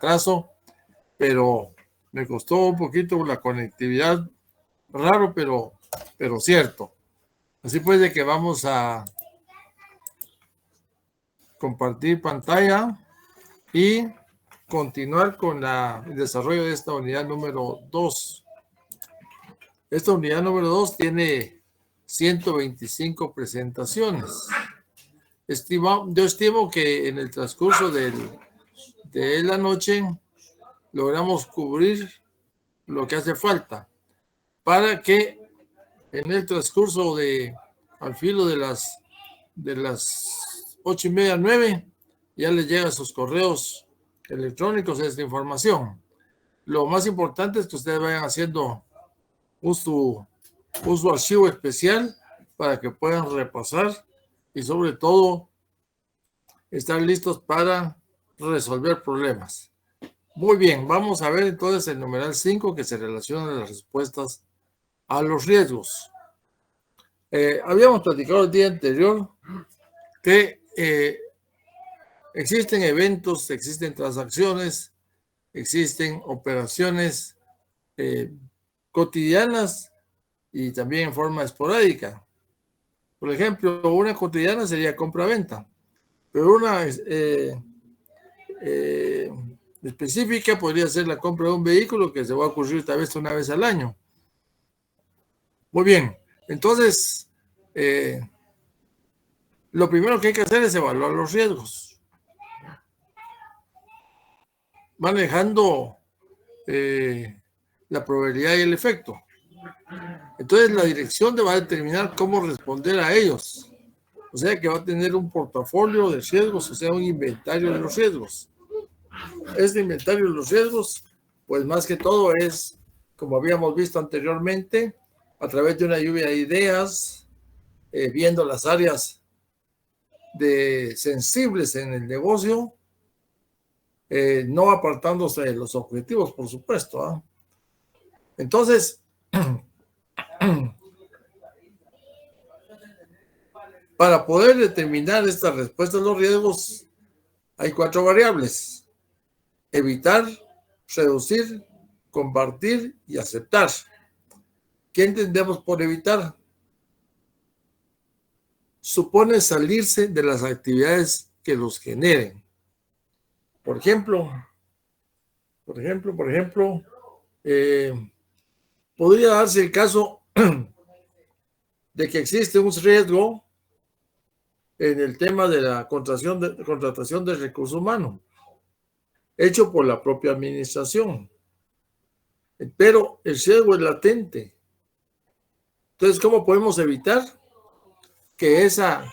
atraso, pero me costó un poquito la conectividad, raro, pero cierto. Así pues de que vamos a compartir pantalla y continuar con el desarrollo de esta unidad número 2. Esta unidad número 2 tiene 125 presentaciones. Yo estimo que en el transcurso de la noche logramos cubrir lo que hace falta para que en el transcurso al filo de las 8:30, 9, ya les llega a sus correos electrónicos esta información. Lo más importante es que ustedes vayan haciendo su archivo especial para que puedan repasar y sobre todo estar listos para resolver problemas. Muy bien, vamos a ver entonces el numeral 5 que se relaciona a las respuestas a los riesgos. Habíamos platicado el día anterior que existen eventos, existen transacciones, existen operaciones cotidianas y también en forma esporádica. Por ejemplo, una cotidiana sería compra-venta, pero una específica podría ser la compra de un vehículo que se va a ocurrir tal vez una vez al año. Muy bien, entonces lo primero que hay que hacer es evaluar los riesgos, manejando la probabilidad y el efecto. Entonces la dirección va a determinar cómo responder a ellos. O sea que va a tener un portafolio de riesgos, o sea, un inventario de los riesgos. Este inventario de los riesgos, pues más que todo es, como habíamos visto anteriormente, a través de una lluvia de ideas, viendo las áreas sensibles en el negocio, no apartándose de los objetivos, por supuesto, ¿eh? Entonces, para poder determinar esta respuesta a los riesgos, hay 4 variables: evitar, reducir, compartir y aceptar. ¿Qué entendemos por evitar? Supone salirse de las actividades que los generen. Por ejemplo, podría darse el caso de que existe un riesgo en el tema de la contratación de recursos humanos, hecho por la propia administración. Pero el riesgo es latente. Entonces, ¿cómo podemos evitar que esa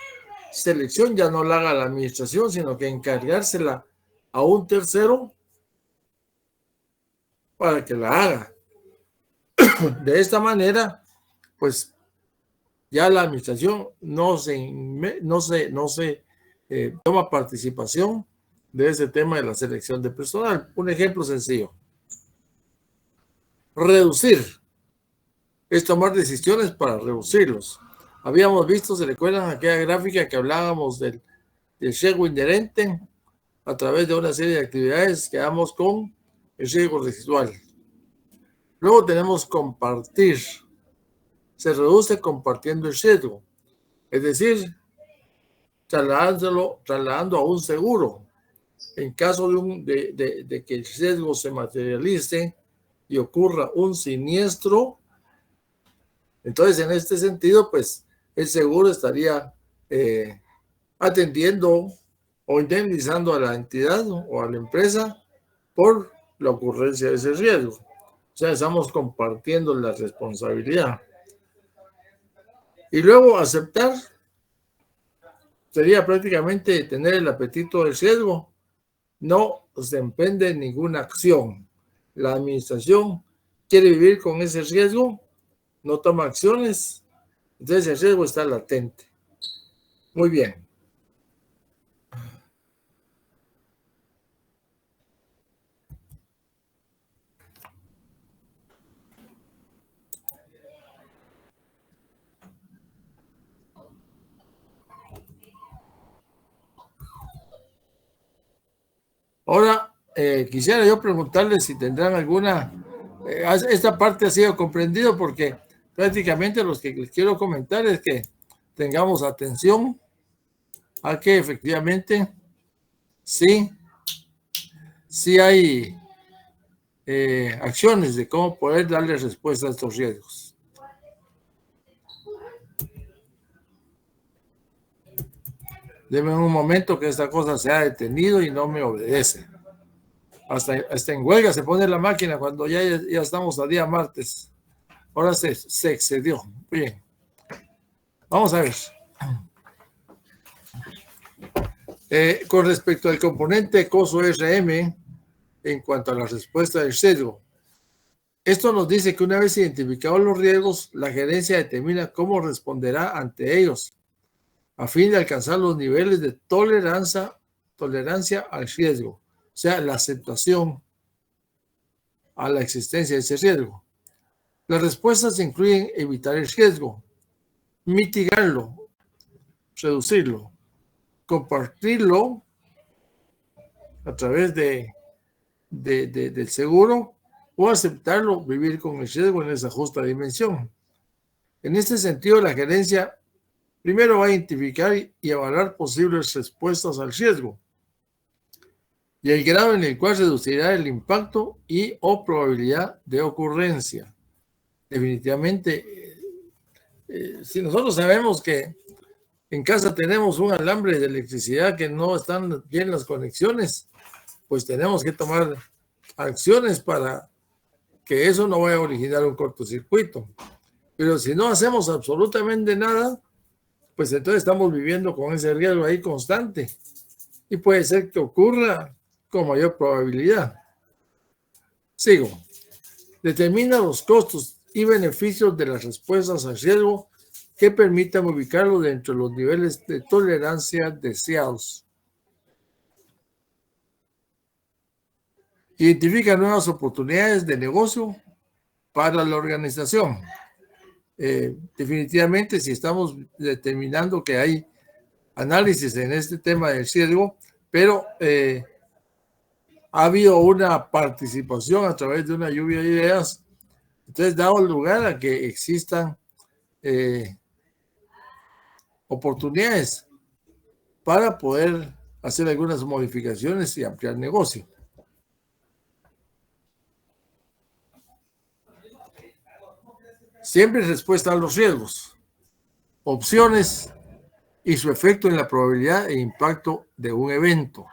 selección ya no la haga la administración, sino que encargársela a un tercero para que la haga? De esta manera, pues ya la administración no se toma participación de ese tema de la selección de personal. Un ejemplo sencillo: reducir es tomar decisiones para reducirlos. Habíamos visto, ¿se recuerdan aquella gráfica que hablábamos del riesgo inherente? A través de una serie de actividades quedamos con el riesgo residual. Luego tenemos compartir. Se reduce compartiendo el riesgo, es decir, trasladando a un seguro. En caso de que el riesgo se materialice y ocurra un siniestro, entonces en este sentido, pues el seguro estaría atendiendo o indemnizando a la entidad o a la empresa por la ocurrencia de ese riesgo. O sea, estamos compartiendo la responsabilidad. Y luego aceptar sería prácticamente tener el apetito del riesgo. No se emprende ninguna acción. La administración quiere vivir con ese riesgo, no toma acciones, entonces el riesgo está latente. Muy bien. Ahora, quisiera yo preguntarles si tendrán alguna... esta parte ha sido comprendido porque prácticamente lo que les quiero comentar es que tengamos atención a que efectivamente sí hay acciones de cómo poder darle respuesta a estos riesgos. Deme un momento que esta cosa se ha detenido y no me obedece. Hasta en huelga se pone la máquina cuando ya estamos a día martes. Ahora se excedió. Bien. Vamos a ver. Con respecto al componente COSO-RM, en cuanto a la respuesta del riesgo, esto nos dice que una vez identificados los riesgos, la gerencia determina cómo responderá ante ellos, a fin de alcanzar los niveles de tolerancia al riesgo, o sea, la aceptación a la existencia de ese riesgo. Las respuestas incluyen evitar el riesgo, mitigarlo, reducirlo, compartirlo a través del seguro o aceptarlo, vivir con el riesgo en esa justa dimensión. En este sentido, la gerencia primero va a identificar y evaluar posibles respuestas al riesgo y el grado en el cual reducirá el impacto y o probabilidad de ocurrencia. Definitivamente, si nosotros sabemos que en casa tenemos un alambre de electricidad que no están bien las conexiones, pues tenemos que tomar acciones para que eso no vaya a originar un cortocircuito. Pero si no hacemos absolutamente nada, pues entonces estamos viviendo con ese riesgo ahí constante y puede ser que ocurra con mayor probabilidad. Sigo. Determina los costos y beneficios de las respuestas al riesgo que permitan ubicarlo dentro de los niveles de tolerancia deseados. Identifica nuevas oportunidades de negocio para la organización. Definitivamente, si estamos determinando que hay análisis en este tema del riesgo, pero ha habido una participación a través de una lluvia de ideas, entonces dado lugar a que existan oportunidades para poder hacer algunas modificaciones y ampliar el negocio. Siempre respuesta a los riesgos, opciones y su efecto en la probabilidad e impacto de un evento.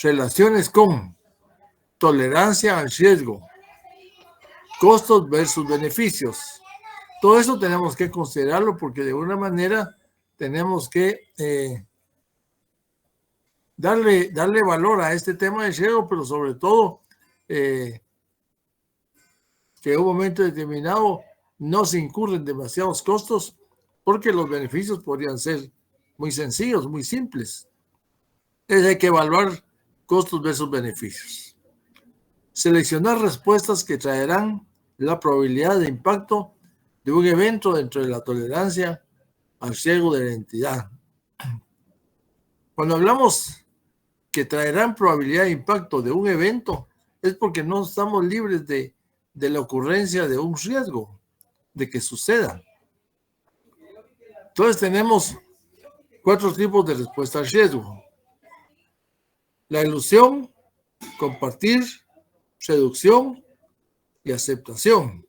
Relaciones con tolerancia al riesgo, costos versus beneficios. Todo eso tenemos que considerarlo porque de alguna manera tenemos que darle valor a este tema del riesgo, pero sobre todo que en un momento determinado no se incurren demasiados costos porque los beneficios podrían ser muy sencillos, muy simples. Entonces hay que evaluar costos versus beneficios. Seleccionar respuestas que traerán la probabilidad de impacto de un evento dentro de la tolerancia al riesgo de la entidad. Cuando hablamos que traerán probabilidad de impacto de un evento, es porque no estamos libres de la ocurrencia de un riesgo, de que suceda. Entonces tenemos 4 tipos de respuesta al riesgo. La ilusión, compartir, reducción y aceptación.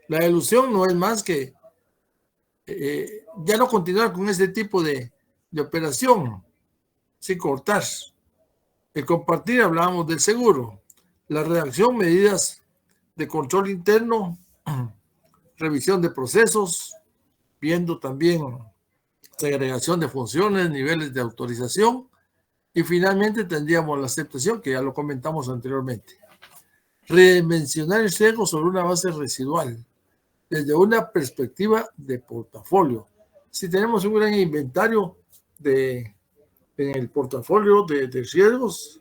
La ilusión no es más que ya no continuar con este tipo de operación, sin cortar. El compartir, hablábamos del seguro. La redacción, medidas de control interno, revisión de procesos, viendo también segregación de funciones, niveles de autorización, y finalmente tendríamos la aceptación, que ya lo comentamos anteriormente. Redimensionar el riesgo sobre una base residual, desde una perspectiva de portafolio. Si tenemos un gran inventario en el portafolio de riesgos,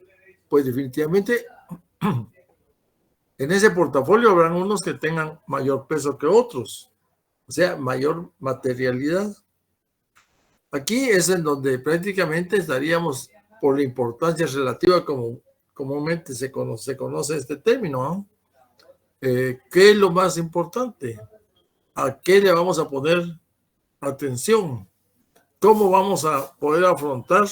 pues definitivamente en ese portafolio habrán unos que tengan mayor peso que otros, o sea, mayor materialidad. Aquí es en donde prácticamente estaríamos por la importancia relativa, como comúnmente se conoce este término, ¿no? ¿Qué es lo más importante? ¿A qué le vamos a poner atención? ¿Cómo vamos a poder afrontar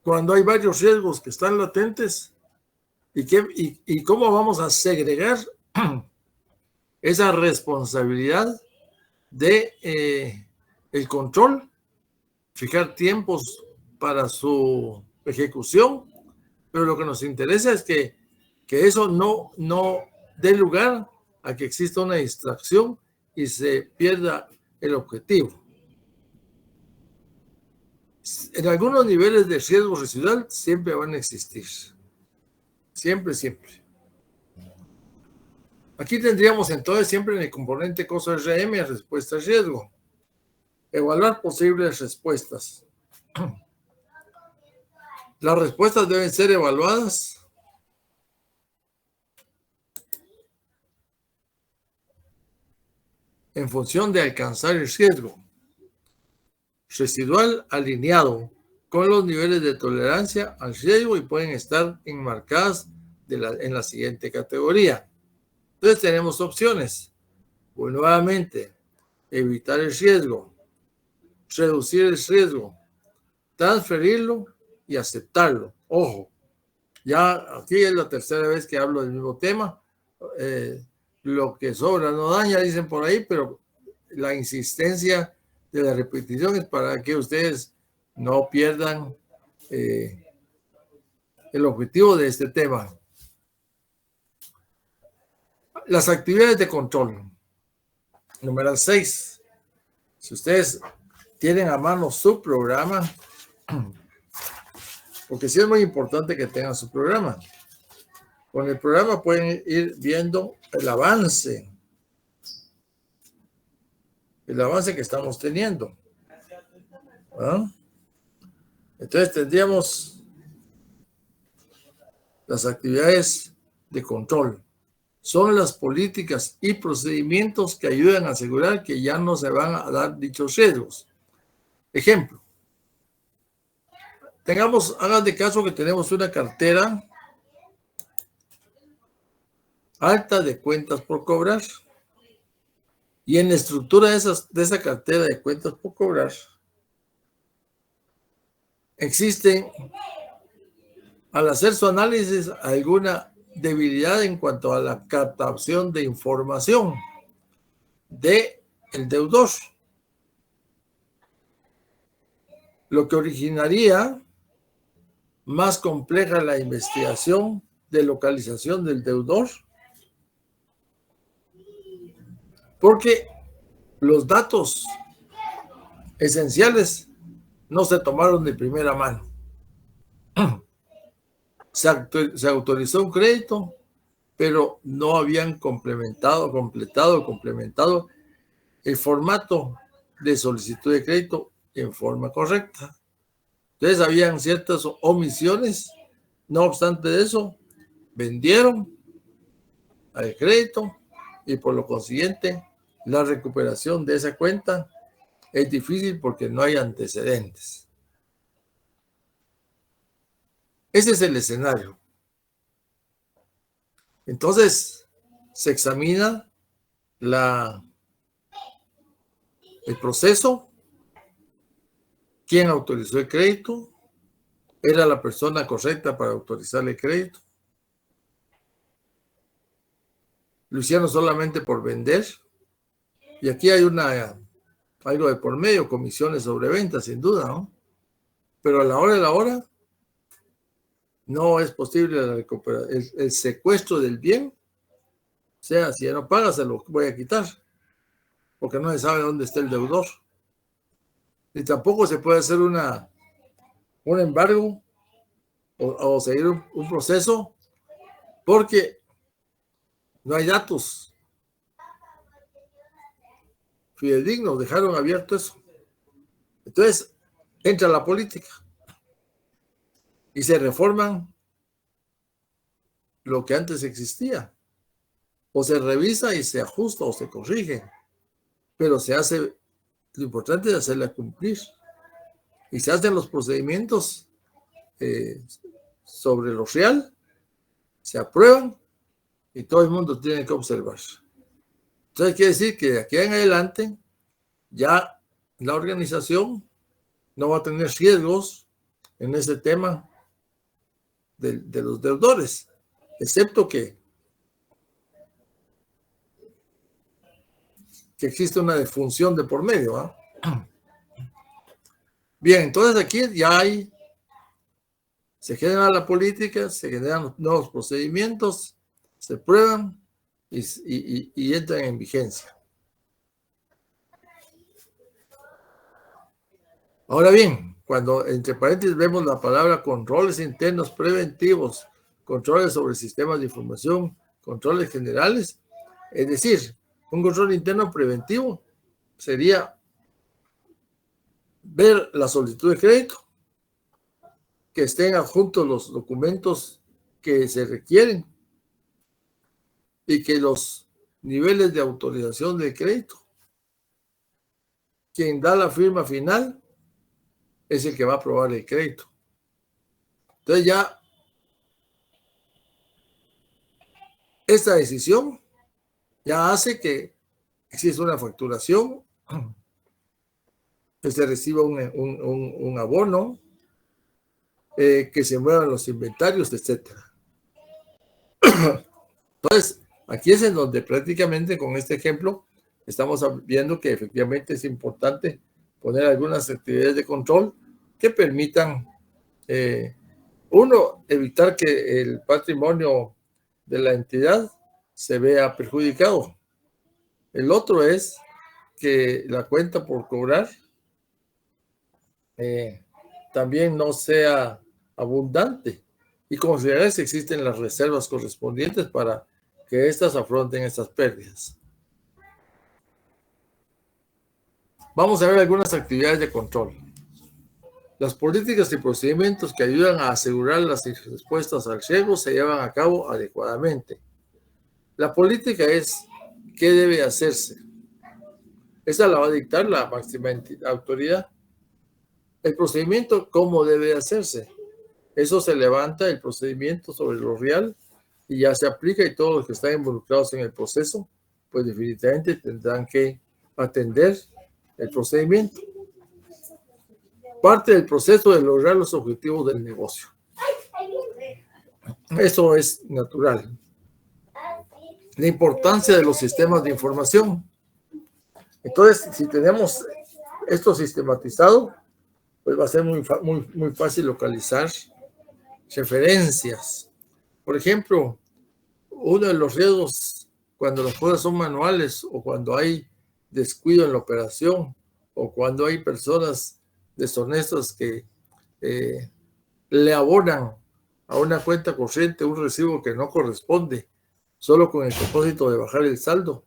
cuando hay varios riesgos que están latentes? ¿Y cómo vamos a segregar esa responsabilidad de el control, fijar tiempos para su ejecución? Pero lo que nos interesa es que eso no dé lugar a que exista una distracción y se pierda el objetivo. En algunos niveles de riesgo residual siempre van a existir. Siempre. Aquí tendríamos entonces siempre en el componente costo RM respuesta a riesgo. Evaluar posibles respuestas. Las respuestas deben ser evaluadas en función de alcanzar el riesgo residual alineado con los niveles de tolerancia al riesgo y pueden estar enmarcadas en la siguiente categoría. Entonces tenemos opciones. Pues nuevamente, evitar el riesgo, reducir el riesgo, transferirlo y aceptarlo. Ojo, ya aquí es la tercera vez que hablo del mismo tema. Lo que sobra no daña, dicen por ahí, pero la insistencia de la repetición es para que ustedes no pierdan el objetivo de este tema. Las actividades de control. Número 6. Si ustedes tienen a mano su programa, porque sí es muy importante que tengan su programa. Con el programa pueden ir viendo el avance que estamos teniendo. ¿Ah? Entonces tendríamos las actividades de control. Son las políticas y procedimientos que ayudan a asegurar que ya no se van a dar dichos riesgos. Ejemplo. Hagan de caso que tenemos una cartera alta de cuentas por cobrar. Y en la estructura de esa cartera de cuentas por cobrar, existe, al hacer su análisis, alguna debilidad en cuanto a la captación de información del deudor, lo que originaría más compleja la investigación de localización del deudor, porque los datos esenciales no se tomaron de primera mano. Se autorizó un crédito, pero no habían completado el formato de solicitud de crédito en forma correcta. Entonces habían ciertas omisiones. No obstante de eso, vendieron al crédito y por lo consiguiente la recuperación de esa cuenta es difícil porque no hay antecedentes. Ese es el escenario. Entonces se examina el proceso, quién autorizó el crédito, era la persona correcta para autorizar el crédito, lo hicieron solamente por vender, y aquí hay algo de por medio, comisiones sobre ventas, sin duda, ¿no? Pero a la hora de la hora no es posible el secuestro del bien. O sea, si ya no paga, se lo voy a quitar, porque no se sabe dónde está el deudor. Y tampoco se puede hacer un embargo o seguir un proceso, porque no hay datos fidedignos, dejaron abierto eso. Entonces, entra la política y se reforman lo que antes existía. O se revisa y se ajusta o se corrige, pero se hace, lo importante es hacerla cumplir. Y se hacen los procedimientos sobre lo real, se aprueban y todo el mundo tiene que observar. Entonces quiere decir que de aquí en adelante ya la organización no va a tener riesgos en ese tema de los deudores, excepto que existe una defunción de por medio. Bien, entonces aquí ya se genera la política, se generan nuevos procedimientos, se prueban y entran en vigencia. Ahora bien, cuando entre paréntesis vemos la palabra controles internos preventivos, controles sobre sistemas de información, controles generales, es decir, un control interno preventivo sería ver la solicitud de crédito, que estén adjuntos los documentos que se requieren y que los niveles de autorización de crédito, quien da la firma final es el que va a aprobar el crédito. Entonces ya esta decisión ya hace que exista una facturación, que se reciba un abono, que se muevan los inventarios, etc. Entonces, aquí es en donde prácticamente con este ejemplo estamos viendo que efectivamente es importante poner algunas actividades de control que permitan, uno, evitar que el patrimonio de la entidad se vea perjudicado. El otro es que la cuenta por cobrar también no sea abundante y considerar si existen las reservas correspondientes para que éstas afronten estas pérdidas. Vamos a ver algunas actividades de control. Las políticas y procedimientos que ayudan a asegurar las respuestas al riesgo se llevan a cabo adecuadamente. La política es qué debe hacerse. Esa la va a dictar la máxima autoridad. El procedimiento, cómo debe hacerse. Eso se levanta el procedimiento sobre lo real y ya se aplica, y todos los que están involucrados en el proceso, pues definitivamente tendrán que atender el procedimiento. Parte del proceso de lograr los objetivos del negocio. Eso es natural. La importancia de los sistemas de información. Entonces, si tenemos esto sistematizado, pues va a ser muy fácil localizar referencias. Por ejemplo, uno de los riesgos cuando las cosas son manuales o cuando hay descuido en la operación o cuando hay personas deshonestas que le abonan a una cuenta corriente un recibo que no corresponde solo con el propósito de bajar el saldo.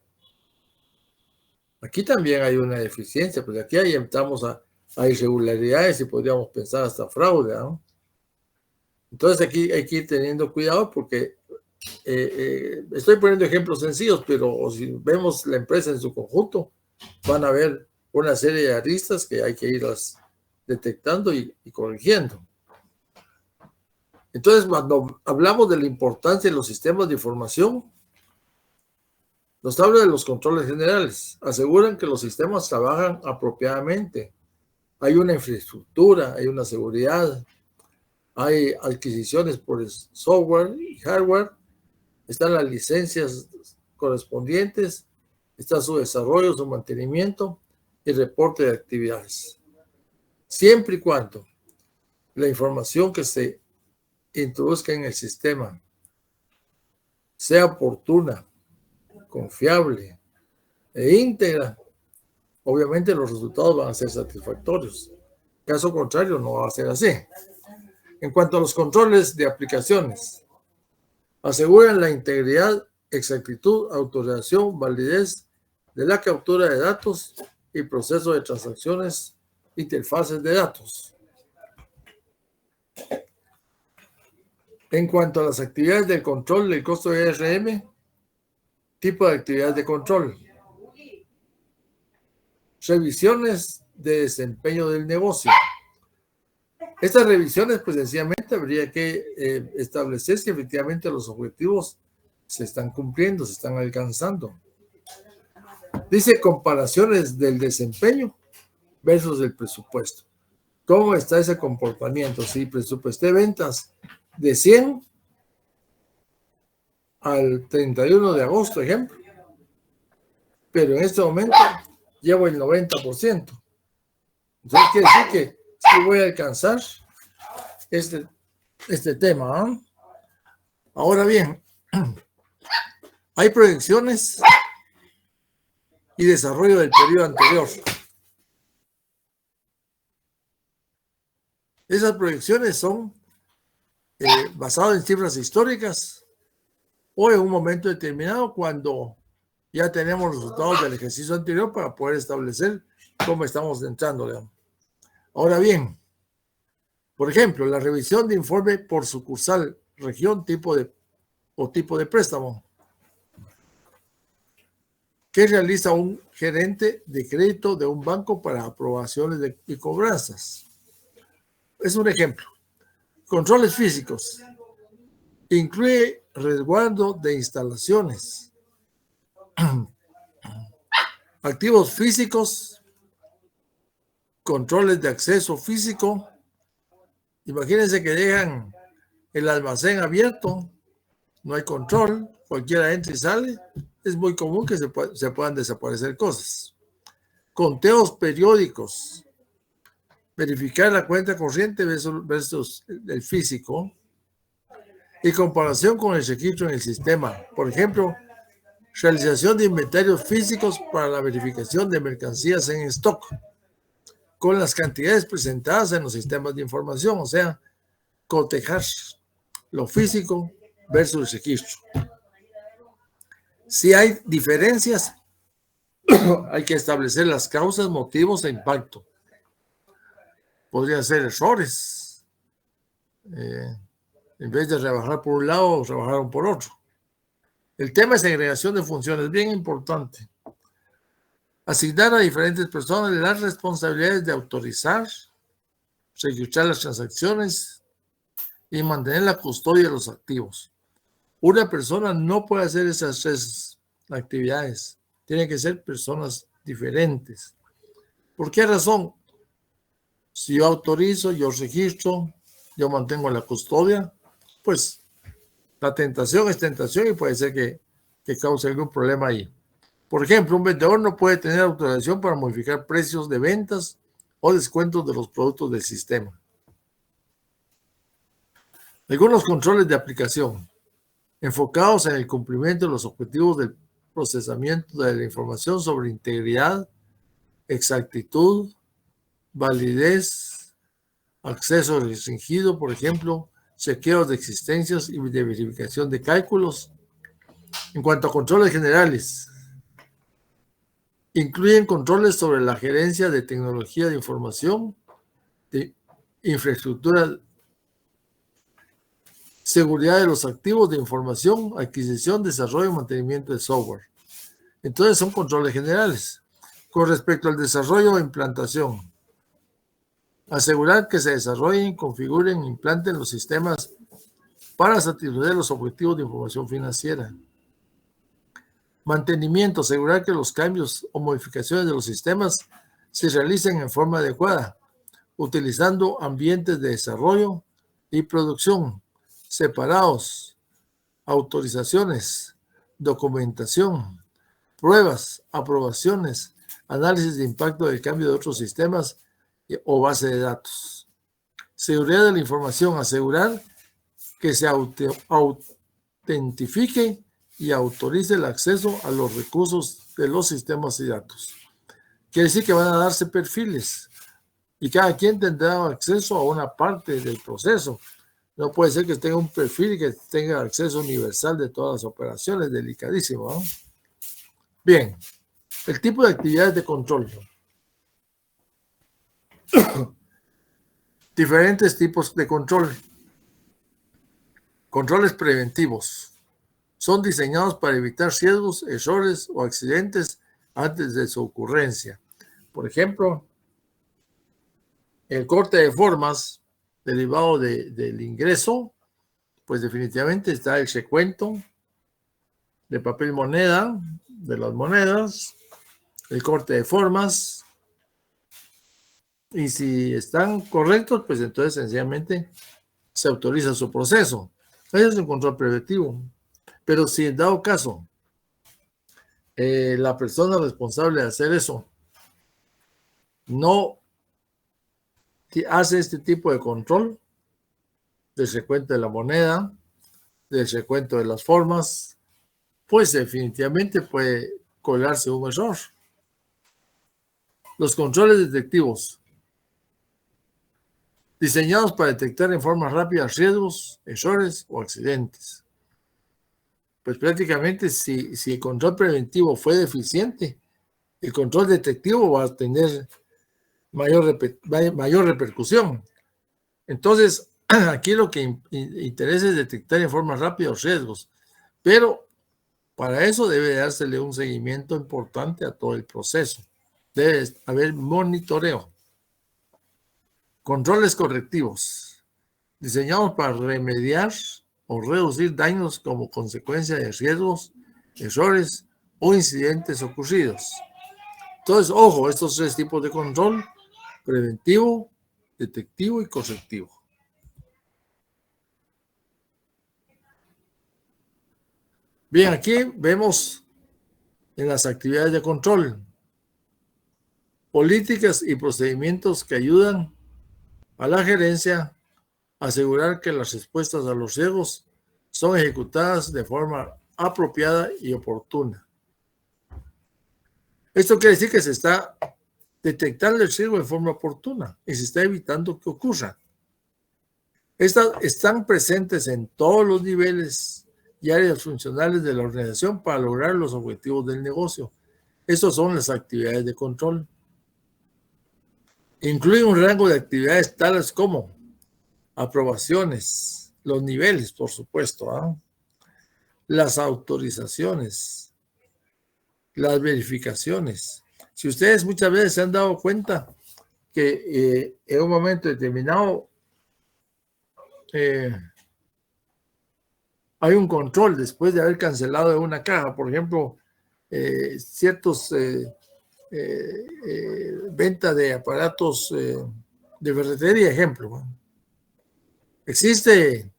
Aquí también hay una deficiencia, pues aquí ahí entramos a irregularidades y podríamos pensar hasta fraude, ¿no? Entonces aquí hay que ir teniendo cuidado porque estoy poniendo ejemplos sencillos, pero si vemos la empresa en su conjunto, van a haber una serie de aristas que hay que irlas detectando y corrigiendo. Entonces, cuando hablamos de la importancia de los sistemas de información, nos habla de los controles generales. Aseguran que los sistemas trabajan apropiadamente. Hay una infraestructura, hay una seguridad, hay adquisiciones por software y hardware, están las licencias correspondientes, está su desarrollo, su mantenimiento y reporte de actividades. Siempre y cuando la información que se introduzca en el sistema sea oportuna, confiable e íntegra, obviamente los resultados van a ser satisfactorios. Caso contrario, no va a ser así. En cuanto a los controles de aplicaciones, aseguran la integridad, exactitud, autorización, validez de la captura de datos y proceso de transacciones, interfaces de datos. En cuanto a las actividades de control del costo de ARM, tipo de actividades de control. Revisiones de desempeño del negocio. Estas revisiones, pues sencillamente habría que establecer si efectivamente los objetivos se están cumpliendo, se están alcanzando. Dice comparaciones del desempeño versus el presupuesto. ¿Cómo está ese comportamiento? Si presupuesté ventas de 100 al 31 de agosto, ejemplo, pero en este momento llevo el 90%. Entonces quiere decir que sí voy a alcanzar este tema, ¿eh? Ahora bien, hay proyecciones y desarrollo del periodo anterior. Esas proyecciones son basadas en cifras históricas o en un momento determinado cuando ya tenemos los resultados del ejercicio anterior para poder establecer cómo estamos entrando. Ahora bien, por ejemplo, la revisión de informe por sucursal, región, tipo de préstamo. ¿Qué realiza un gerente de crédito de un banco para aprobaciones y cobranzas? Es un ejemplo. Controles físicos. Incluye resguardo de instalaciones. Activos físicos. Controles de acceso físico. Imagínense que dejan el almacén abierto. No hay control. Cualquiera entra y sale. Es muy común que se puedan desaparecer cosas. Conteos periódicos. Verificar la cuenta corriente versus el físico. Y comparación con el registro en el sistema. Por ejemplo, realización de inventarios físicos para la verificación de mercancías en stock con las cantidades presentadas en los sistemas de información. O sea, cotejar lo físico versus el registro. Si hay diferencias, hay que establecer las causas, motivos e impacto. Podrían ser errores. En vez de rebajar por un lado, rebajaron por otro. El tema de segregación de funciones es bien importante. Asignar a diferentes personas las responsabilidades de autorizar, registrar las transacciones y mantener la custodia de los activos. Una persona no puede hacer esas tres actividades. Tienen que ser personas diferentes. ¿Por qué razón? Si yo autorizo, yo registro, yo mantengo la custodia, pues la tentación es tentación y puede ser que cause algún problema ahí. Por ejemplo, un vendedor no puede tener autorización para modificar precios de ventas o descuentos de los productos del sistema. Algunos controles de aplicación enfocados en el cumplimiento de los objetivos del procesamiento de la información sobre integridad, exactitud, validez, acceso restringido, por ejemplo, chequeos de existencias y de verificación de cálculos. En cuanto a controles generales, incluyen controles sobre la gerencia de tecnología de información, de infraestructura, seguridad de los activos de información, adquisición, desarrollo y mantenimiento de software. Entonces son controles generales. Con respecto al desarrollo e implantación, asegurar que se desarrollen, configuren e implanten los sistemas para satisfacer los objetivos de información financiera. Mantenimiento, asegurar que los cambios o modificaciones de los sistemas se realicen en forma adecuada, utilizando ambientes de desarrollo y producción separados, autorizaciones, documentación, pruebas, aprobaciones, análisis de impacto del cambio de otros sistemas o base de datos. Seguridad de la información, asegurar que se autentifique y autorice el acceso a los recursos de los sistemas y datos. Quiere decir que van a darse perfiles y cada quien tendrá acceso a una parte del proceso. No puede ser que tenga un perfil y que tenga acceso universal de todas las operaciones, delicadísimo, ¿no? Bien, el tipo de actividades de control. Diferentes tipos de control. Controles preventivos. Son diseñados para evitar riesgos, errores o accidentes antes de su ocurrencia. Por ejemplo, el corte de formas derivado del ingreso, pues definitivamente está el recuento de papel moneda, de las monedas, el corte de formas, y si están correctos, pues entonces sencillamente se autoriza su proceso. Ese es un control preventivo. Pero si en dado caso la persona responsable de hacer eso no hace este tipo de control del recuento de la moneda, del recuento de las formas, pues definitivamente puede colarse un error. Los controles detectivos, diseñados para detectar en forma rápida riesgos, errores o accidentes. Pues prácticamente si el control preventivo fue deficiente, el control detectivo va a tener mayor repercusión. Entonces, aquí lo que interesa es detectar en forma rápida los riesgos, pero para eso debe dársele un seguimiento importante a todo el proceso. Debe haber monitoreo. Controles correctivos, diseñados para remediar o reducir daños como consecuencia de riesgos, errores o incidentes ocurridos. Entonces, ojo, estos tres tipos de control: preventivo, detectivo y correctivo. Bien, aquí vemos en las actividades de control políticas y procedimientos que ayudan a la gerencia a asegurar que las respuestas a los riesgos son ejecutadas de forma apropiada y oportuna. Esto quiere decir que se está detectando el riesgo de forma oportuna y se está evitando que ocurra. Estas están presentes en todos los niveles y áreas funcionales de la organización para lograr los objetivos del negocio. Estas son las actividades de control. Incluye un rango de actividades tales como aprobaciones, los niveles, por supuesto, las autorizaciones, las verificaciones. Si ustedes muchas veces se han dado cuenta que en un momento determinado hay un control después de haber cancelado una caja, por ejemplo, ciertos venta de aparatos de ferretería, ejemplo. Existe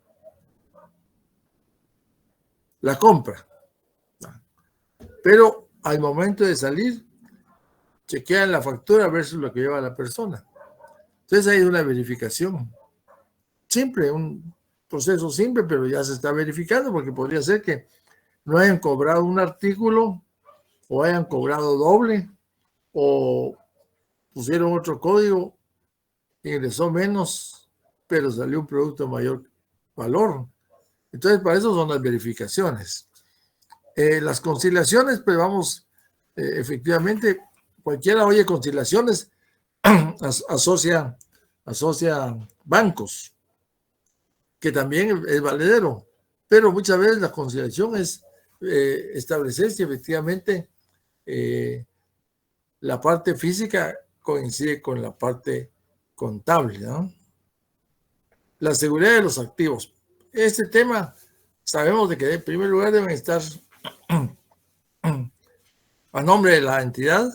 la compra, pero al momento de salir, chequean la factura versus lo que lleva la persona. Entonces hay una verificación. Simple, un proceso simple, pero ya se está verificando porque podría ser que no hayan cobrado un artículo o hayan cobrado doble o pusieron otro código, ingresó menos, pero salió un producto de mayor valor. Entonces, para eso son las verificaciones. Las conciliaciones, pues vamos, efectivamente, cualquiera oye conciliaciones, asocia bancos, que también es valedero, pero muchas veces la conciliación es establecer si efectivamente la parte física coincide con la parte contable, ¿no? La seguridad de los activos. Este tema, sabemos de que en primer lugar deben estar a nombre de la entidad,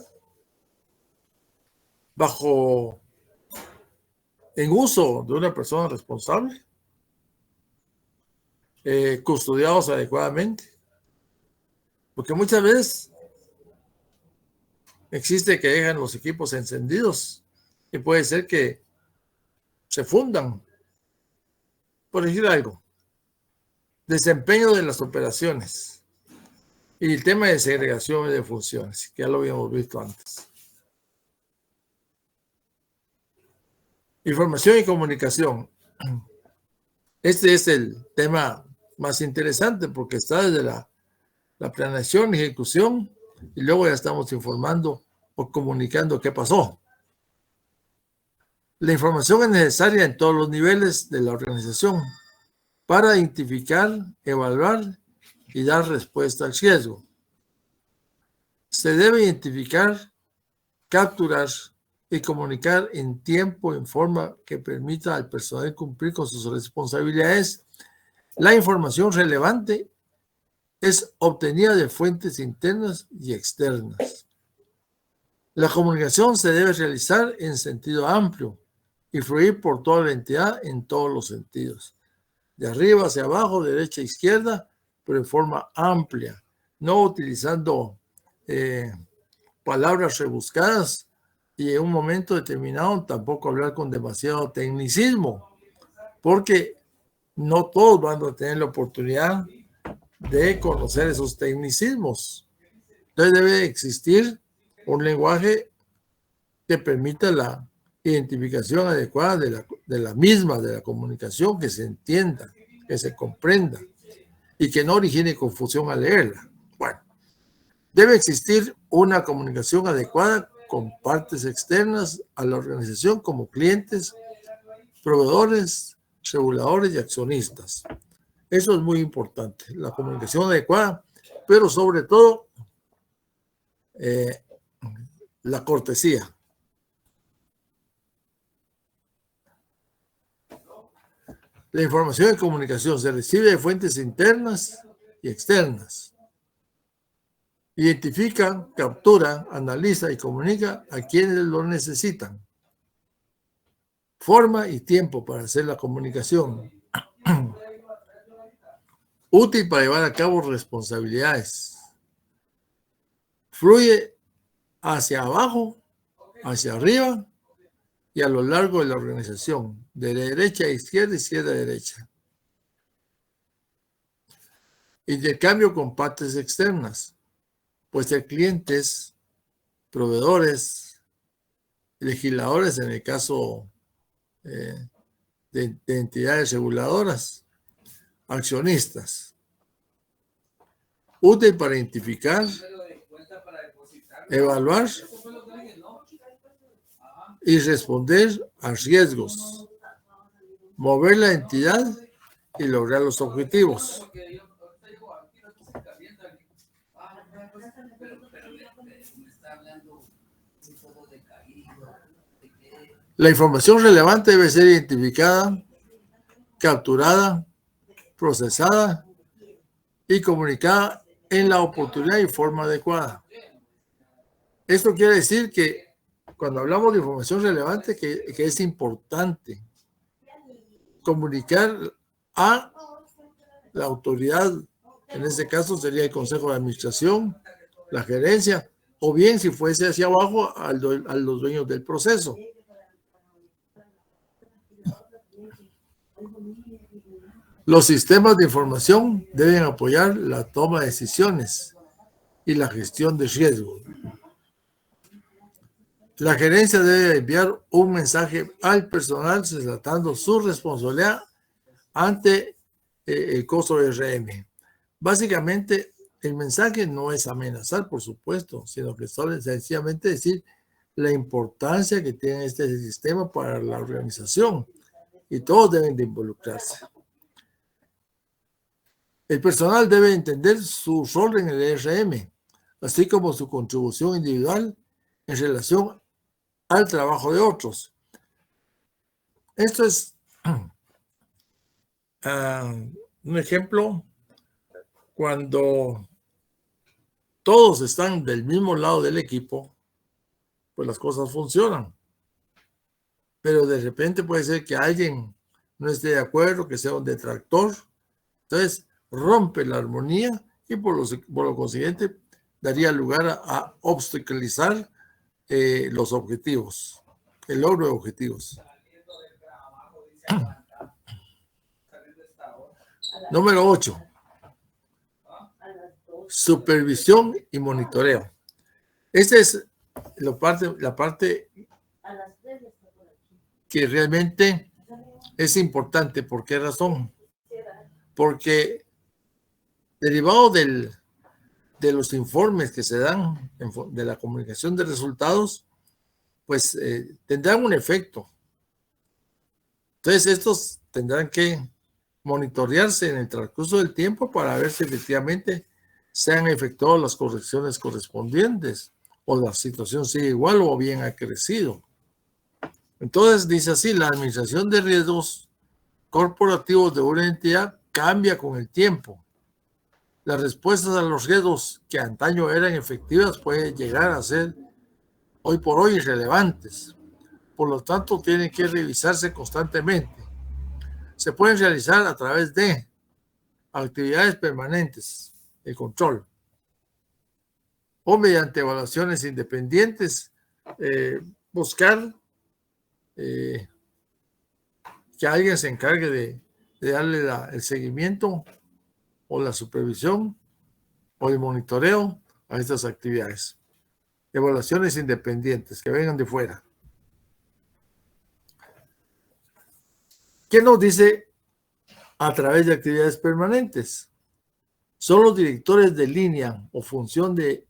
en uso de una persona responsable, custodiados adecuadamente, porque muchas veces existe que dejan los equipos encendidos y puede ser que se fundan, por decir algo. Desempeño de las operaciones y el tema de segregación de funciones, que ya lo habíamos visto antes. Información y comunicación. Este es el tema más interesante porque está desde la planeación, ejecución, y luego ya estamos informando o comunicando qué pasó. La información es necesaria en todos los niveles de la organización para identificar, evaluar y dar respuesta al riesgo. Se debe identificar, capturar y comunicar en tiempo, en forma que permita al personal cumplir con sus responsabilidades. La información relevante es obtenida de fuentes internas y externas. La comunicación se debe realizar en sentido amplio y fluir por toda la entidad en todos los sentidos, de arriba hacia abajo, derecha a izquierda, pero en forma amplia, no utilizando palabras rebuscadas y en un momento determinado tampoco hablar con demasiado tecnicismo, porque no todos van a tener la oportunidad de conocer esos tecnicismos. Entonces debe existir un lenguaje que permita la identificación adecuada de la comunicación, que se entienda, que se comprenda y que no origine confusión al leerla. Bueno, debe existir una comunicación adecuada con partes externas a la organización como clientes, proveedores, reguladores y accionistas. Eso es muy importante, la comunicación adecuada, pero sobre todo la cortesía. La información de comunicación se recibe de fuentes internas y externas. Identifica, captura, analiza y comunica a quienes lo necesitan. Forma y tiempo para hacer la comunicación. Útil para llevar a cabo responsabilidades. Fluye hacia abajo, hacia arriba y a lo largo de la organización, de derecha a izquierda, izquierda a derecha. Intercambio con partes externas, puede ser clientes, proveedores, legisladores en el caso de entidades reguladoras, accionistas. Útil para identificar, evaluar y responder a riesgos, mover la entidad y lograr los objetivos. La información relevante debe ser identificada, capturada, procesada y comunicada en la oportunidad y forma adecuada. Esto quiere decir que cuando hablamos de información relevante, que es importante comunicar a la autoridad, en este caso sería el Consejo de Administración, la gerencia, o bien si fuese hacia abajo a los dueños del proceso. Los sistemas de información deben apoyar la toma de decisiones y la gestión de riesgo. La gerencia debe enviar un mensaje al personal tratando su responsabilidad ante el costo de RM. Básicamente, el mensaje no es amenazar, por supuesto, sino que solo sencillamente decir la importancia que tiene este sistema para la organización y todos deben de involucrarse. El personal debe entender su rol en el ERM, así como su contribución individual en relación al trabajo de otros. Esto es un ejemplo cuando todos están del mismo lado del equipo, pues las cosas funcionan. Pero de repente puede ser que alguien no esté de acuerdo, que sea un detractor. Entonces rompe la armonía y por lo consiguiente daría lugar a obstaculizar los objetivos, el logro de objetivos. Número 8. Supervisión y monitoreo. Esta es la parte que realmente es importante. ¿Por qué razón? Porque derivado de los informes que se dan de la comunicación de resultados, pues tendrán un efecto. Entonces estos tendrán que monitorearse en el transcurso del tiempo para ver si efectivamente se han efectuado las correcciones correspondientes o la situación sigue igual o bien ha crecido. Entonces dice así, la administración de riesgos corporativos de una entidad cambia con el tiempo. Las respuestas a los riesgos que antaño eran efectivas pueden llegar a ser hoy por hoy irrelevantes. Por lo tanto, tienen que revisarse constantemente. Se pueden realizar a través de actividades permanentes de control o mediante evaluaciones independientes, buscar que alguien se encargue de darle el seguimiento o la supervisión o el monitoreo a estas actividades. Evaluaciones independientes que vengan de fuera. ¿Qué nos dice a través de actividades permanentes? Son los directores de línea o función de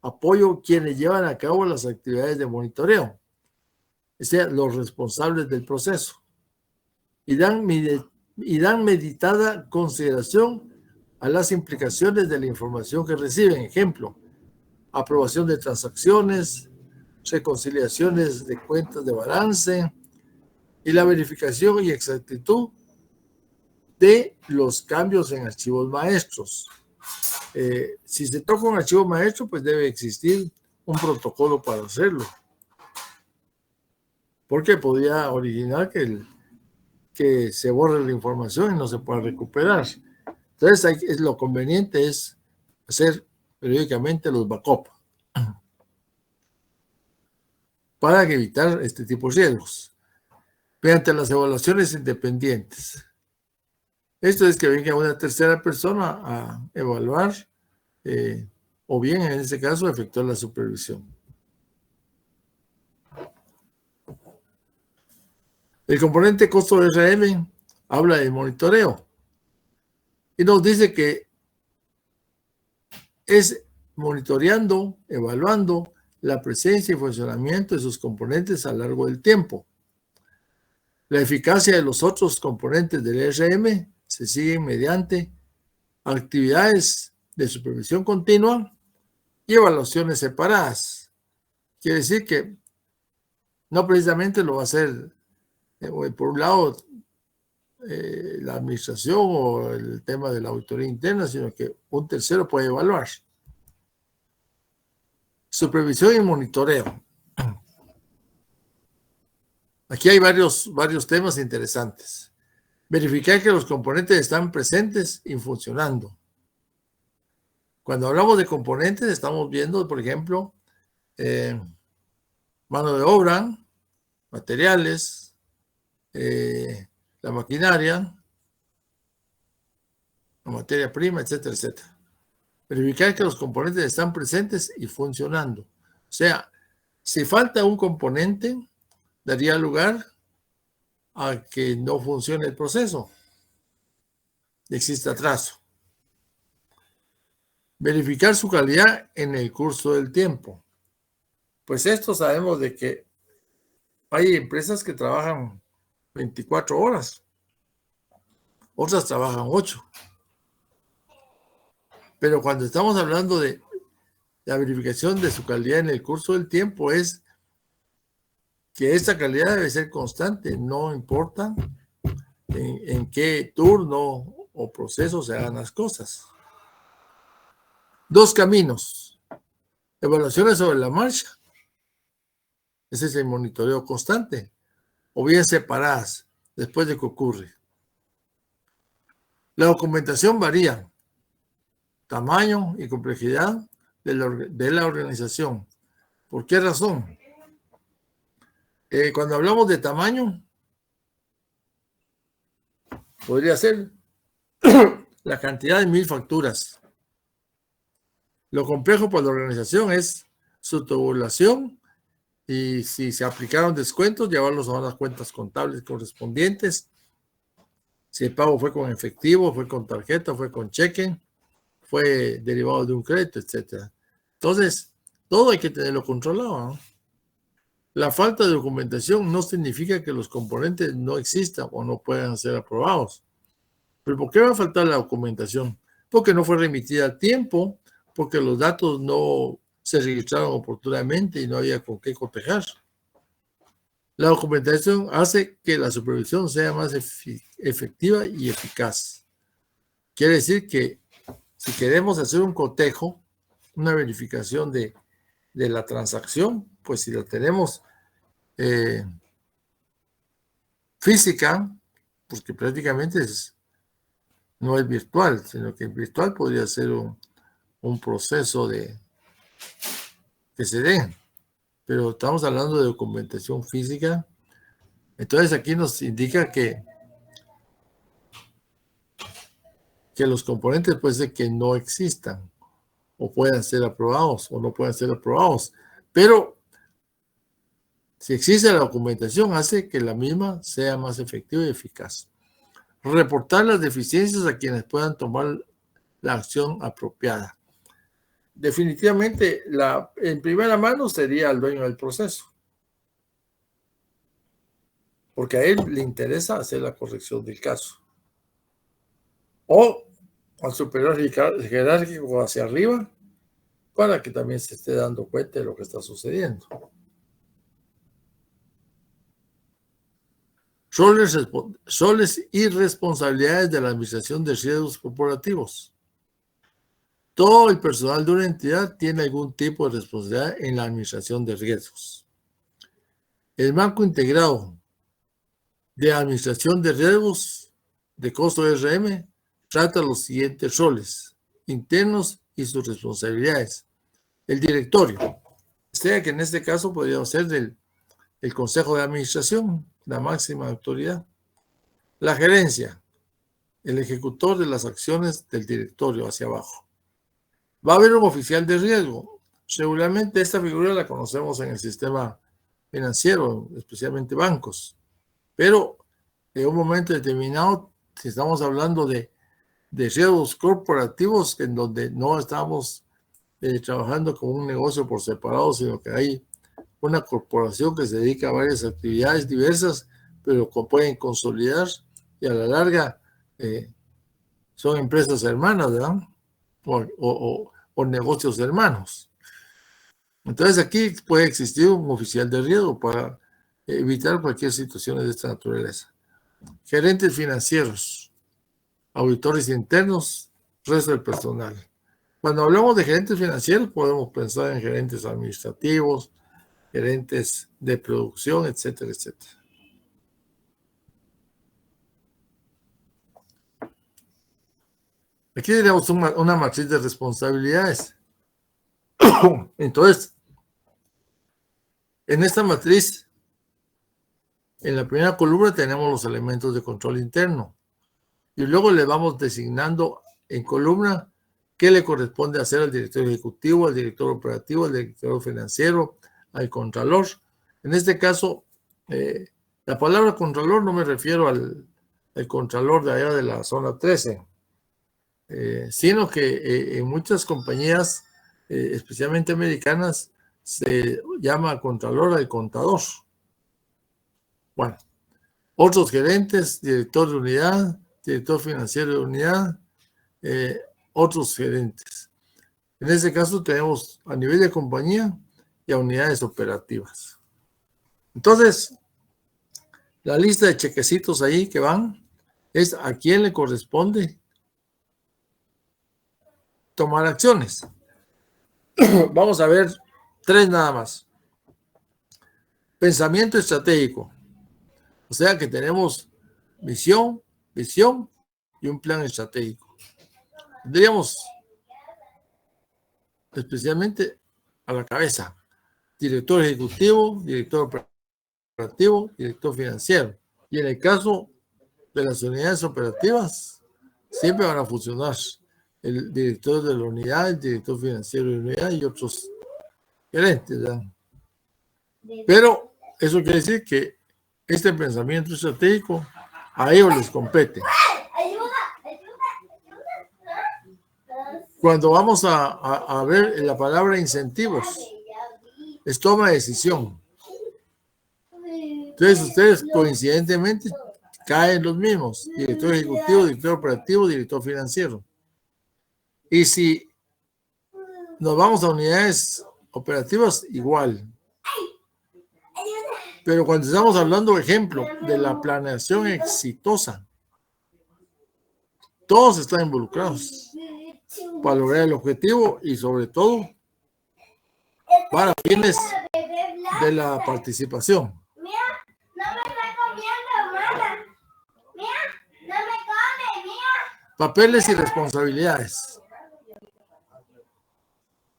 apoyo quienes llevan a cabo las actividades de monitoreo, o sea, los responsables del proceso, y dan meditada consideración a las implicaciones de la información que reciben. Ejemplo, aprobación de transacciones, reconciliaciones de cuentas de balance y la verificación y exactitud de los cambios en archivos maestros. Si se toca un archivo maestro, pues debe existir un protocolo para hacerlo, porque podría originar que se borre la información y no se pueda recuperar. Entonces, lo conveniente es hacer periódicamente los backups para evitar este tipo de riesgos mediante las evaluaciones independientes. Esto es que venga una tercera persona a evaluar o bien, en este caso, efectuar la supervisión. El componente costo de RM habla de monitoreo y nos dice que es monitoreando, evaluando la presencia y funcionamiento de sus componentes a lo largo del tiempo. La eficacia de los otros componentes del RM se sigue mediante actividades de supervisión continua y evaluaciones separadas. Quiere decir que no precisamente lo va a hacer, por un lado, la administración o el tema de la auditoría interna, sino que un tercero puede evaluar. Supervisión y monitoreo. Aquí hay varios temas interesantes. Verificar que los componentes están presentes y funcionando. Cuando hablamos de componentes, estamos viendo, por ejemplo, mano de obra, materiales, la maquinaria, la materia prima, etcétera, etcétera. Verificar que los componentes están presentes y funcionando. O sea, si falta un componente, daría lugar a que no funcione el proceso. Existe atraso. Verificar su calidad en el curso del tiempo. Pues esto sabemos de que hay empresas que trabajan 24 horas, otras trabajan 8. Pero cuando estamos hablando de la verificación de su calidad en el curso del tiempo, es que esta calidad debe ser constante, no importa en qué turno o proceso se hagan las cosas. 2 caminos. Evaluaciones sobre la marcha. Ese es el monitoreo constante. O bien separadas después de que ocurre. La documentación varía. Tamaño y complejidad de la organización. ¿Por qué razón? Cuando hablamos de tamaño, podría ser la cantidad de 1000 facturas. Lo complejo para la organización es su tabulación y si se aplicaron descuentos, llevarlos a las cuentas contables correspondientes. Si el pago fue con efectivo, fue con tarjeta, fue con cheque, fue derivado de un crédito, etc. Entonces, todo hay que tenerlo controlado, ¿no? La falta de documentación no significa que los componentes no existan o no puedan ser aprobados. ¿Pero por qué va a faltar la documentación? Porque no fue remitida a tiempo, porque los datos no se registraron oportunamente y no había con qué cotejar. La documentación hace que la supervisión sea más efectiva y eficaz. Quiere decir que si queremos hacer un cotejo, una verificación de la transacción, pues si la tenemos física, porque prácticamente no es virtual, sino que virtual podría ser un proceso que se dé, pero estamos hablando de documentación física. Entonces aquí nos indica que los componentes puede ser que no existan, o puedan ser aprobados, o no puedan ser aprobados, pero si existe la documentación, hace que la misma sea más efectiva y eficaz. Reportar las deficiencias a quienes puedan tomar la acción apropiada. Definitivamente, en primera mano sería el dueño del proceso, porque a él le interesa hacer la corrección del caso. O al superior jerárquico hacia arriba, para que también se esté dando cuenta de lo que está sucediendo. Roles y responsabilidades de la administración de riesgos corporativos. Todo el personal de una entidad tiene algún tipo de responsabilidad en la administración de riesgos. El marco integrado de administración de riesgos de costo RM trata los siguientes roles internos y sus responsabilidades. El directorio, sea que en este caso podría ser el consejo de administración, la máxima autoridad. La gerencia, el ejecutor de las acciones del directorio hacia abajo. Va a haber un oficial de riesgo. Regularmente esta figura la conocemos en el sistema financiero, especialmente bancos. Pero en un momento determinado, si estamos hablando de riesgos corporativos, en donde no estamos trabajando con un negocio por separado, sino que hay una corporación que se dedica a varias actividades diversas, pero pueden consolidar y a la larga son empresas hermanas, ¿verdad? O negocios hermanos. Entonces aquí puede existir un oficial de riesgo para evitar cualquier situación de esta naturaleza. Gerentes financieros, auditores internos, resto del personal. Cuando hablamos de gerentes financieros podemos pensar en gerentes administrativos, gerentes de producción, etcétera, etcétera. Aquí tenemos una matriz de responsabilidades. Entonces, en esta matriz, en la primera columna tenemos los elementos de control interno y luego le vamos designando en columna qué le corresponde hacer al director ejecutivo, al director operativo, al director financiero, al contralor. En este caso, la palabra contralor no me refiero al contralor de allá de la zona 13, sino que en muchas compañías, especialmente americanas, se llama contralor al contador. Bueno, otros gerentes, director de unidad, director financiero de unidad, otros gerentes. En este caso tenemos a nivel de compañía y a unidades operativas. Entonces, la lista de chequecitos ahí que van es a quién le corresponde tomar acciones. Vamos a ver 3 nada más. Pensamiento estratégico. O sea que tenemos visión y un plan estratégico. Tendríamos especialmente a la cabeza director ejecutivo, director operativo, director financiero. Y en el caso de las unidades operativas, siempre van a funcionar el director de la unidad, el director financiero de la unidad y otros gerentes, ¿verdad? Pero eso quiere decir que este pensamiento estratégico a ellos les compete. Cuando vamos a ver la palabra incentivos, es toma de decisión. Entonces ustedes coincidentemente caen los mismos: director ejecutivo, director operativo, director financiero. Y si nos vamos a unidades operativas, igual. Pero cuando estamos hablando, ejemplo, de la planeación exitosa, todos están involucrados para lograr el objetivo y sobre todo para fines de la participación. Papeles y responsabilidades.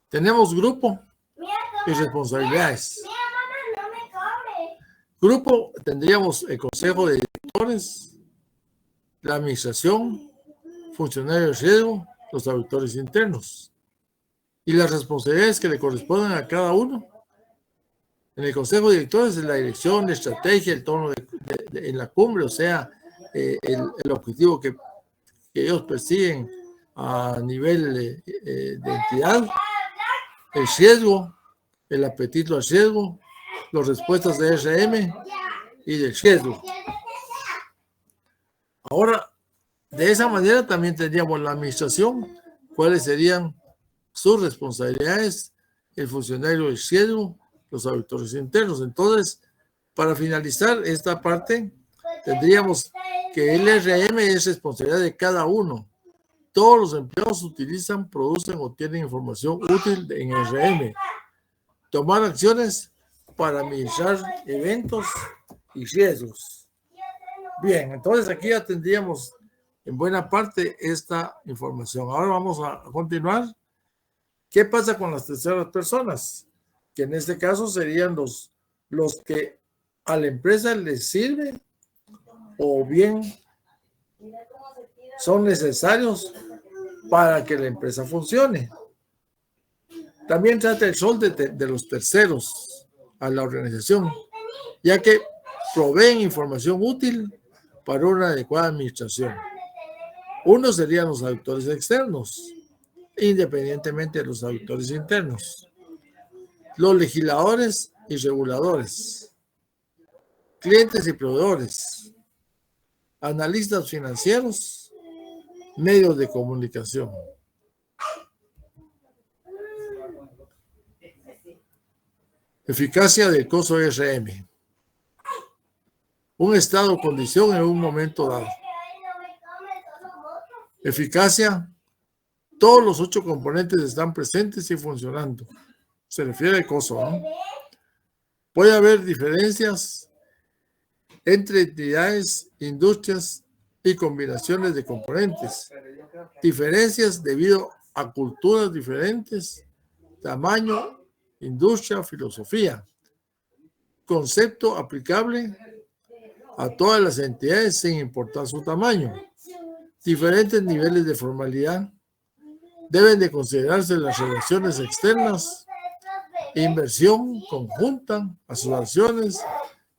Tenemos grupo y responsabilidades. Grupo, tendríamos el consejo de directores, la administración, funcionarios de riesgo, los auditores internos y las responsabilidades que le corresponden a cada uno. En el consejo de directores es la dirección, la estrategia, el tono en la cumbre, o sea, el objetivo que ellos persiguen a nivel de entidad, el riesgo, el apetito al riesgo, las respuestas de RM y del riesgo. Ahora, de esa manera también tendríamos la administración, cuáles serían sus responsabilidades, el funcionario del riesgo, los auditores internos. Entonces, para finalizar esta parte, tendríamos que el RM es responsabilidad de cada uno. Todos los empleados utilizan, producen o tienen información útil en RM. Tomar acciones para administrar eventos y riesgos. Bien, entonces aquí ya tendríamos en buena parte esta información. Ahora vamos a continuar. ¿Qué pasa con las terceras personas? Que en este caso serían los que a la empresa les sirve o bien son necesarios para que la empresa funcione. También trata el rol de los terceros a la organización, ya que proveen información útil para una adecuada administración. Uno serían los auditores externos, independientemente de los auditores internos. Los legisladores y reguladores, clientes y proveedores, analistas financieros, medios de comunicación. Eficacia del costo RM. Un estado o condición en un momento dado. Eficacia. Todos los 8 componentes están presentes y funcionando. Se refiere al costo, ¿no? Puede haber diferencias entre entidades, industrias y combinaciones de componentes. Diferencias debido a culturas diferentes, tamaño, industria, filosofía. Concepto aplicable a todas las entidades sin importar su tamaño. Diferentes niveles de formalidad. Deben de considerarse las relaciones externas, inversión conjunta, asociaciones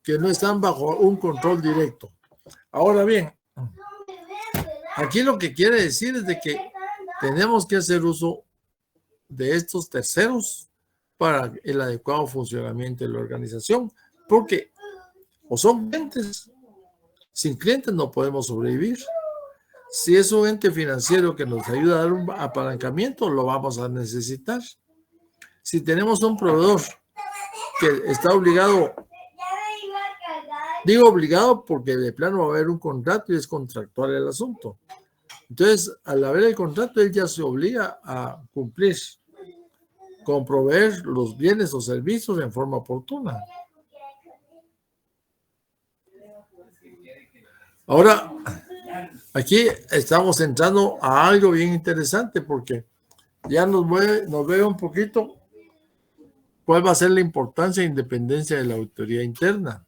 que no están bajo un control directo. Ahora bien, aquí lo que quiere decir es de que tenemos que hacer uso de estos terceros para el adecuado funcionamiento de la organización, porque o son clientes, sin clientes no podemos sobrevivir. Si es un ente financiero que nos ayuda a dar un apalancamiento, lo vamos a necesitar. Si tenemos un proveedor que está obligado, digo obligado porque de plano va a haber un contrato y es contractual el asunto. Entonces, al haber el contrato, él ya se obliga a cumplir con proveer los bienes o servicios en forma oportuna. Ahora, aquí estamos entrando a algo bien interesante porque ya nos ve un poquito cuál va a ser la importancia e independencia de la auditoría interna.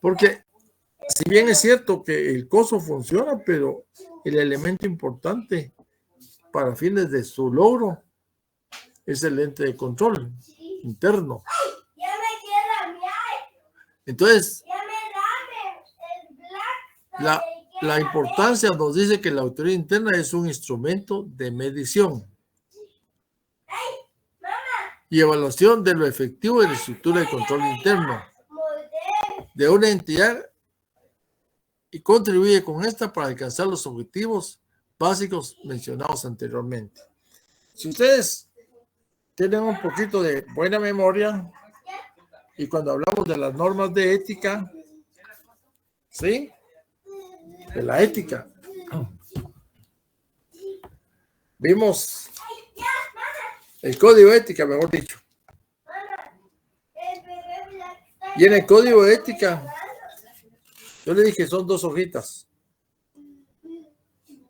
Porque si bien es cierto que el costo funciona, pero el elemento importante para fines de su logro es el ente de control interno. Entonces, la importancia nos dice que la auditoría interna es un instrumento de medición y evaluación de lo efectivo de la estructura de control interno de una entidad y contribuye con esta para alcanzar los objetivos básicos mencionados anteriormente. Si ustedes tienen un poquito de buena memoria, Y cuando hablamos de las normas de ética, ¿sí? De la ética, vimos el código de ética, mejor dicho. Y en el código de ética, yo le dije, son 2 hojitas.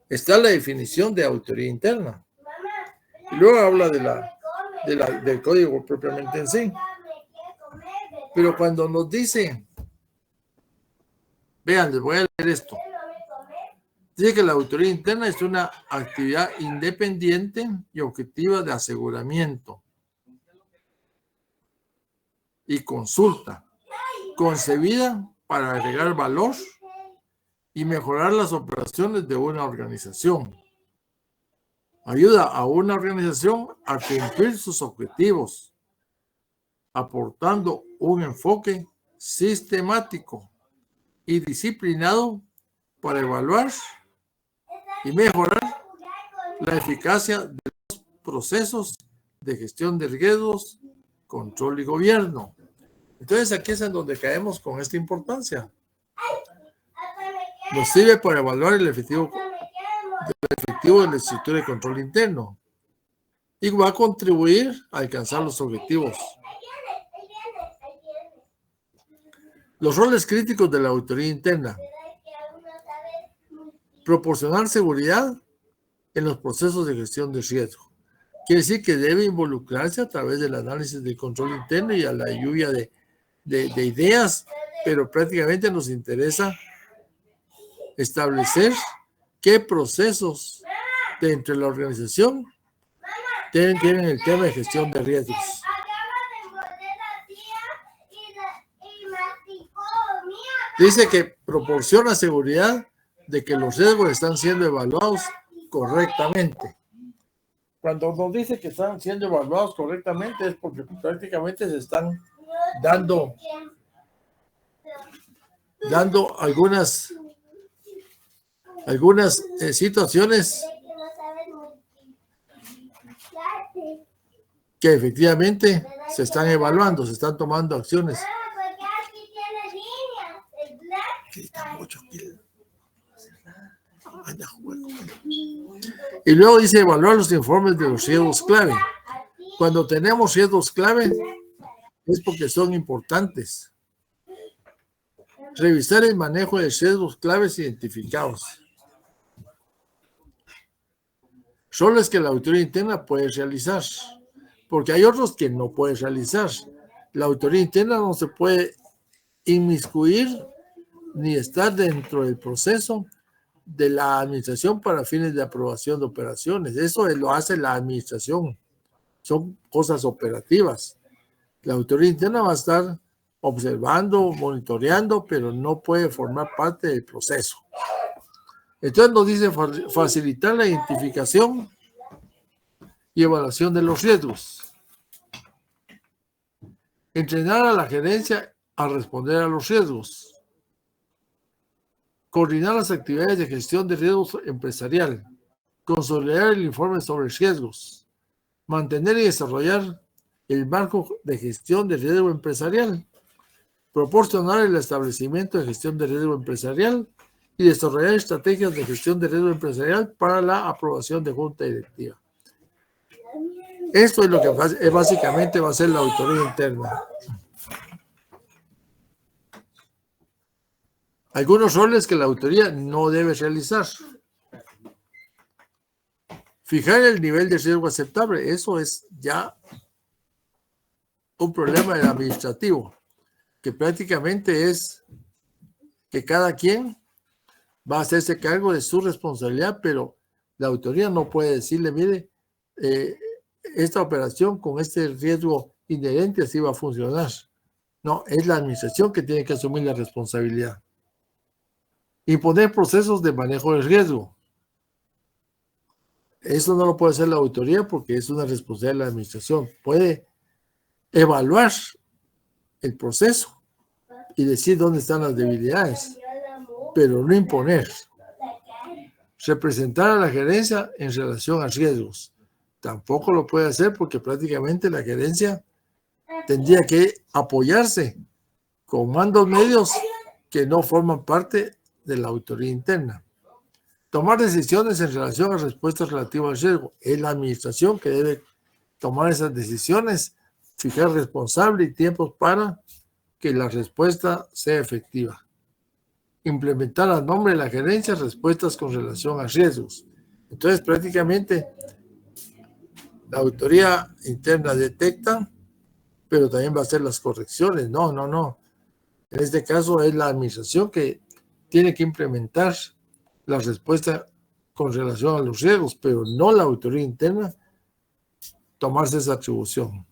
Está la definición de autoría interna. Y luego habla del código propiamente en sí. Pero cuando nos dice, vean, les voy a leer esto. Dice que la autoría interna es una actividad independiente y objetiva de aseguramiento y consulta, concebida para agregar valor y mejorar las operaciones de una organización. Ayuda a una organización a cumplir sus objetivos, aportando un enfoque sistemático y disciplinado para evaluar y mejorar la eficacia de los procesos de gestión de riesgos, control y gobierno. Entonces aquí es en donde caemos con esta importancia. Nos sirve para evaluar el efectivo de la estructura de control interno y va a contribuir a alcanzar los objetivos. Los roles críticos de la auditoría interna: proporcionar seguridad en los procesos de gestión de riesgo. Quiere decir que debe involucrarse a través del análisis del control interno y a la lluvia de ideas, pero prácticamente nos interesa establecer qué procesos dentro de la organización tienen el tema de gestión de riesgos. Dice que proporciona seguridad de que los riesgos están siendo evaluados correctamente. Cuando nos dice que están siendo evaluados correctamente es porque prácticamente se están dando algunas situaciones que efectivamente se están evaluando, se están tomando acciones. Y luego dice evaluar los informes de los riesgos clave. Cuando tenemos riesgos clave es porque son importantes. Revisar el manejo de riesgos claves identificados. Roles que la auditoría interna puede realizar, porque hay otros que no puede realizar. La auditoría interna no se puede inmiscuir ni estar dentro del proceso de la administración para fines de aprobación de operaciones. Eso lo hace la administración. Son cosas operativas. La auditoría interna va a estar observando, monitoreando, pero no puede formar parte del proceso. Entonces nos dice facilitar la identificación y evaluación de los riesgos. Entrenar a la gerencia a responder a los riesgos. Coordinar las actividades de gestión de riesgos empresarial. Consolidar el informe sobre riesgos. Mantener y desarrollar el marco de gestión de riesgo empresarial. Proporcionar el establecimiento de gestión de riesgo empresarial y desarrollar estrategias de gestión de riesgo empresarial para la aprobación de junta directiva. Esto es lo que básicamente va a ser la auditoría interna. Algunos roles que la auditoría no debe realizar. Fijar el nivel de riesgo aceptable. Eso es ya un problema del administrativo, que prácticamente es que cada quien va a hacerse cargo de su responsabilidad, pero la auditoría no puede decirle, mire, esta operación con este riesgo inherente así va a funcionar. No, es la administración que tiene que asumir la responsabilidad. Imponer procesos de manejo del riesgo. Eso no lo puede hacer la auditoría porque es una responsabilidad de la administración. Puede evaluar el proceso y decir dónde están las debilidades, pero no imponer. Representar a la gerencia en relación a riesgos. Tampoco lo puede hacer porque prácticamente la gerencia tendría que apoyarse con mandos medios que no forman parte de la auditoría interna. Tomar decisiones en relación a respuestas relativas al riesgo. Es la administración que debe tomar esas decisiones, fijar responsable y tiempos para que la respuesta sea efectiva. Implementar a nombre de la gerencia respuestas con relación a riesgos. Entonces, prácticamente, la auditoría interna detecta, pero también va a hacer las correcciones. No. En este caso es la administración que tiene que implementar la respuesta con relación a los riesgos, pero no la auditoría interna tomarse esa atribución.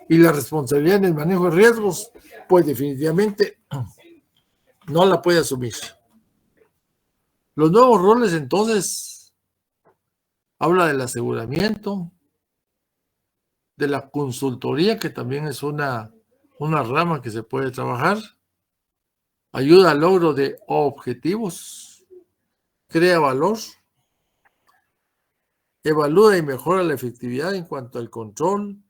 Y la responsabilidad en el manejo de riesgos, pues definitivamente no la puede asumir. Los nuevos roles, entonces, habla del aseguramiento, de la consultoría, que también es una rama que se puede trabajar, ayuda al logro de objetivos, crea valor, evalúa y mejora la efectividad en cuanto al control,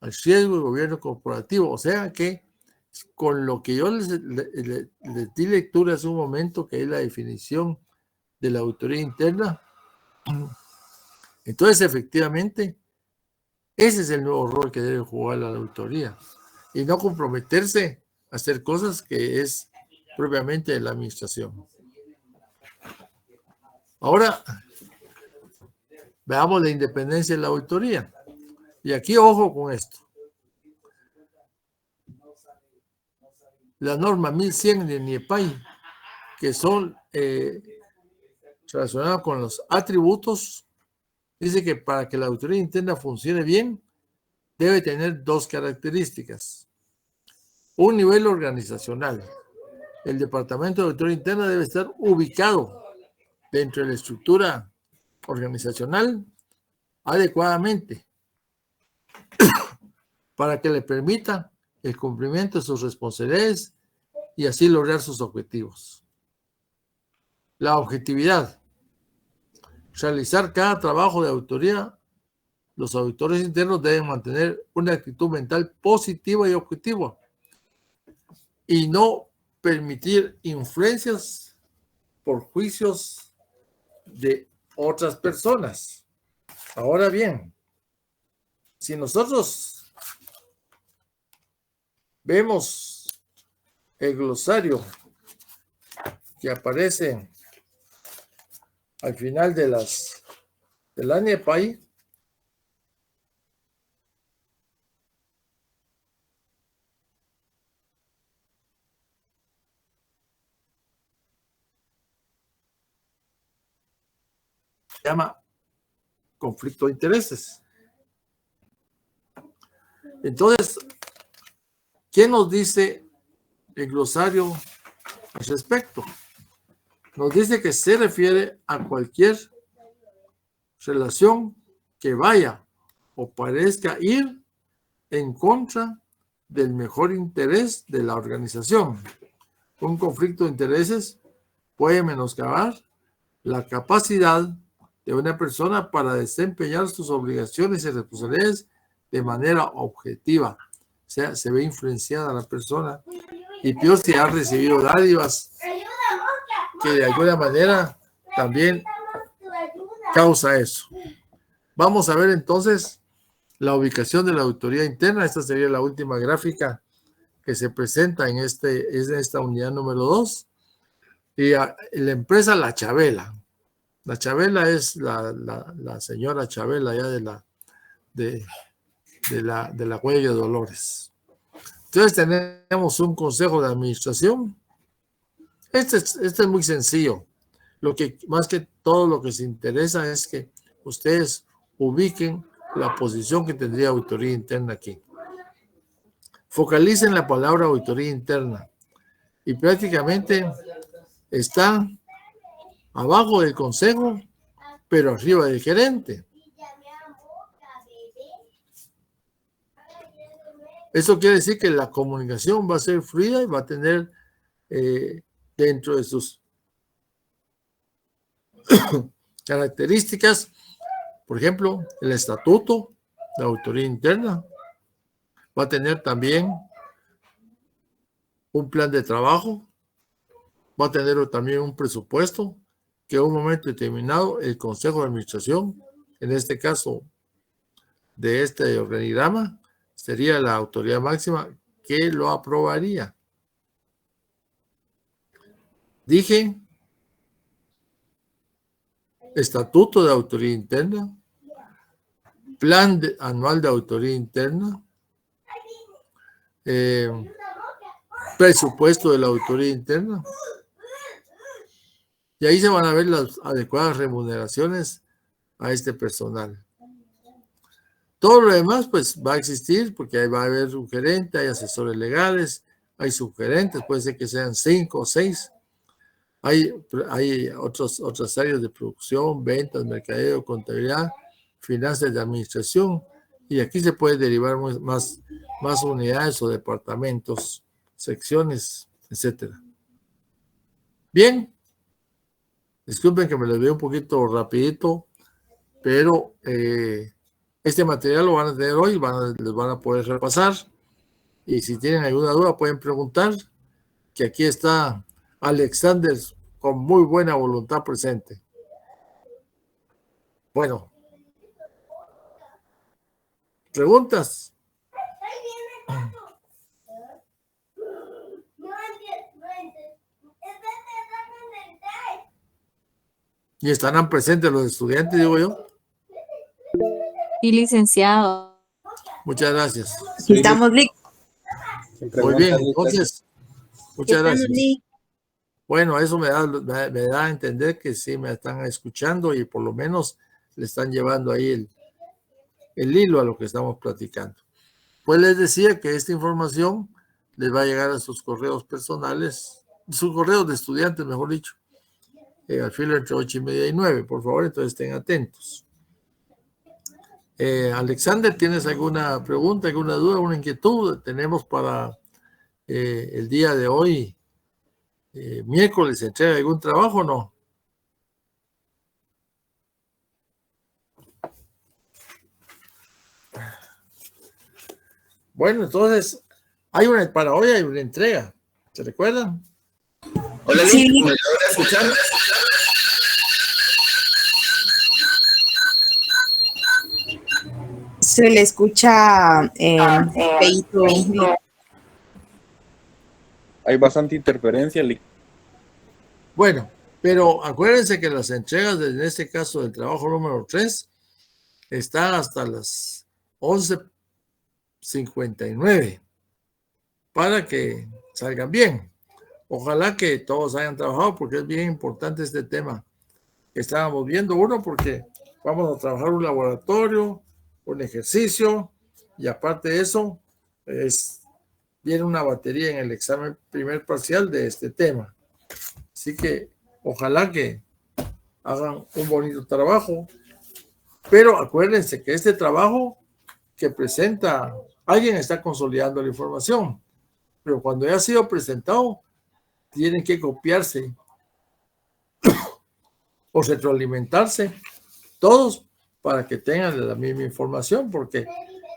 al riesgo y gobierno corporativo. O sea que con lo que yo les di lectura hace un momento, que es la definición de la auditoría interna, entonces efectivamente ese es el nuevo rol que debe jugar la auditoría y no comprometerse a hacer cosas que es propiamente de la administración. Ahora veamos la independencia de la auditoría. Y aquí ojo con esto. La norma 1100 de NIEPAI, que son relacionadas con los atributos, dice que para que la auditoría interna funcione bien, debe tener dos características. Un nivel organizacional. El Departamento de Auditoría Interna debe estar ubicado dentro de la estructura organizacional adecuadamente para que le permita el cumplimiento de sus responsabilidades y así lograr sus objetivos. La objetividad. Realizar cada trabajo de auditoría, los auditores internos deben mantener una actitud mental positiva y objetiva y no permitir influencias por juicios de otras personas. Ahora bien, si nosotros vemos el glosario que aparece al final de la NIEPAI, se llama conflicto de intereses. Entonces, ¿qué nos dice el glosario al respecto? Nos dice que se refiere a cualquier relación que vaya o parezca ir en contra del mejor interés de la organización. Un conflicto de intereses puede menoscabar la capacidad de una persona para desempeñar sus obligaciones y responsabilidades de manera objetiva. O sea, se ve influenciada la persona y peor si ha recibido dádivas que de alguna manera también causa eso. Vamos a ver entonces la ubicación de la auditoría interna. Esta sería la última gráfica que se presenta en esta unidad número 2. Y la empresa La Chabela. La Chabela es la señora Chabela ya de la Huella de Dolores. Entonces tenemos un consejo de administración. Este es muy sencillo. Más que todo lo que se interesa es que ustedes ubiquen la posición que tendría auditoría interna aquí. Focalicen la palabra auditoría interna y prácticamente está abajo del consejo, pero arriba del gerente. Eso quiere decir que la comunicación va a ser fluida y va a tener dentro de sus características, por ejemplo, el estatuto, la auditoría interna, Va a tener también un plan de trabajo, va a tener también un presupuesto que en un momento determinado el Consejo de Administración, en este caso de este organigrama, sería la autoridad máxima que lo aprobaría. Dije, estatuto de autoridad interna, plan anual de autoridad interna, presupuesto de la autoridad interna, y ahí se van a ver las adecuadas remuneraciones a este personal. Todo lo demás, pues, va a existir, porque ahí va a haber un gerente, hay asesores legales, hay subgerentes, puede ser que sean 5 o 6. Hay otras áreas de producción, ventas, mercadeo, contabilidad, finanzas de administración, y aquí se puede derivar más unidades o departamentos, secciones, etcétera. Bien, disculpen que me lo veo un poquito rapidito, pero este material lo van a tener hoy, les van a poder repasar, y si tienen alguna duda pueden preguntar, que aquí está Alexander con muy buena voluntad presente. Bueno, ¿preguntas? ¿Y estarán presentes los estudiantes, digo yo? Sí, licenciado. Muchas gracias. Sí, estamos listos. Muy bien, entonces, muchas gracias. Bueno, eso me da a entender que sí me están escuchando y por lo menos le están llevando ahí el hilo a lo que estamos platicando. Pues les decía que esta información les va a llegar a sus correos personales, sus correos de estudiantes, mejor dicho, al filo entre 8:30 y 9, por favor, entonces estén atentos. Alexander, ¿tienes alguna pregunta, alguna duda, una inquietud? Tenemos para el día de hoy, miércoles, ¿entrega algún trabajo o no? Bueno, entonces, para hoy hay una entrega, ¿se recuerdan? Hola, Sí. Lick, ¿me logra escuchar? Se le escucha feíto. Hay bastante interferencia, Lick. Bueno, pero acuérdense que las entregas, en este caso del trabajo número 3, están hasta las 11:59 para que salgan bien. Ojalá que todos hayan trabajado porque es bien importante este tema que estábamos viendo. Uno, porque vamos a trabajar un laboratorio, un ejercicio, y aparte de eso, viene una batería en el examen primer parcial de este tema. Así que ojalá que hagan un bonito trabajo, pero acuérdense que este trabajo que presenta, alguien está consolidando la información, pero cuando ya ha sido presentado, tienen que copiarse o retroalimentarse todos para que tengan la misma información, porque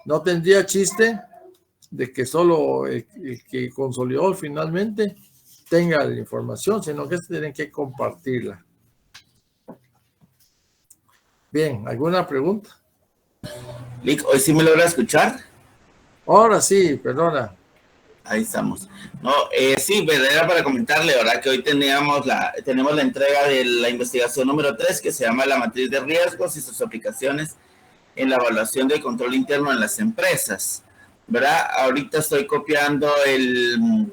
no tendría chiste de que solo el que consolidó finalmente tenga la información, sino que tienen que compartirla. Bien, ¿alguna pregunta? Lick, ¿hoy sí me logra escuchar? Ahora sí, perdona. Ahí estamos. No, sí, era para comentarle, ¿verdad? Que hoy tenemos la entrega de la investigación número 3, que se llama la matriz de riesgos y sus aplicaciones en la evaluación del control interno en las empresas, ¿verdad? Ahorita estoy copiando el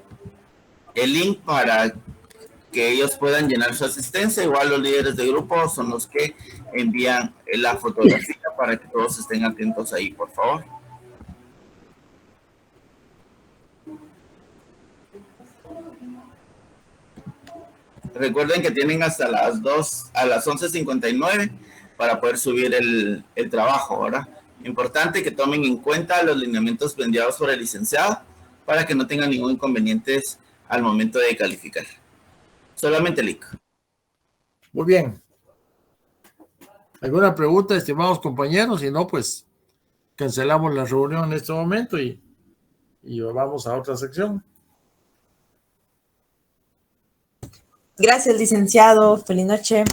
link para que ellos puedan llenar su asistencia. Igual los líderes de grupo son los que envían la fotografía para que todos estén atentos ahí, por favor. Recuerden que tienen hasta las 11:59 para poder subir el trabajo, ¿verdad? Importante que tomen en cuenta los lineamientos enviados por el licenciado para que no tengan ningún inconveniente al momento de calificar. Solamente Lick. Muy bien. ¿Alguna pregunta, estimados compañeros? Si no, pues cancelamos la reunión en este momento y y vamos a otra sección. Gracias, licenciado. Feliz noche.